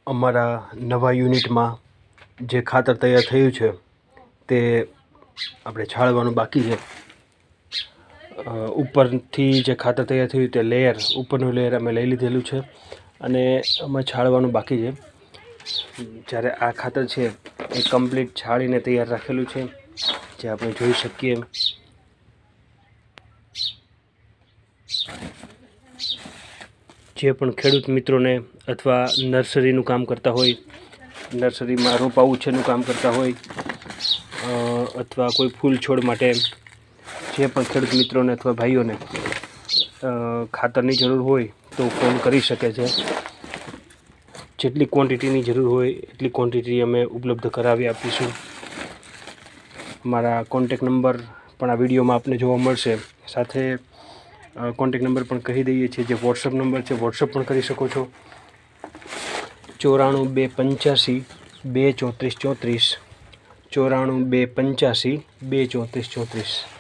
અમારા નવા યુનિટમાં જે ખાતર તૈયાર થયું છે તે આપણે છાળવાનું બાકી છે. ઉપરથી જે ખાતર તૈયાર થયું તે લેયર, ઉપરનું લેયર અમે લઈ લીધેલું છે અને અમે છાળવાનું બાકી છે. જ્યારે આ ખાતર છે એ કમ્પ્લીટ છાળીને તૈયાર રાખેલું છે, જે આપણે જોઈ શકીએ. જે પણ ખેડૂત મિત્રોને અથવા નર્સરીનું કામ કરતા હોય, નર્સરીમાં રોપા ઉછેરનું કામ કરતા હોય, અથવા કોઈ ફૂલ છોડ માટે જે પણ ખેડૂત મિત્રોને અથવા ભાઈઓને ખાતરની જરૂર હોય તો ફોન કરી શકે છે. જેટલી ક્વોન્ટિટીની જરૂર હોય એટલી ક્વોન્ટિટી અમે ઉપલબ્ધ કરાવી આપીશું. મારા કોન્ટેક નંબર પણ આ વિડીયોમાં આપને જોવા મળશે. સાથે કોન્ટેક નંબર પણ કહી દઈએ છીએ, જે વોટ્સઅપ નંબર છે, વોટ્સઅપ પણ કરી શકો છો. 94 285 234 34, 94 285 234 34.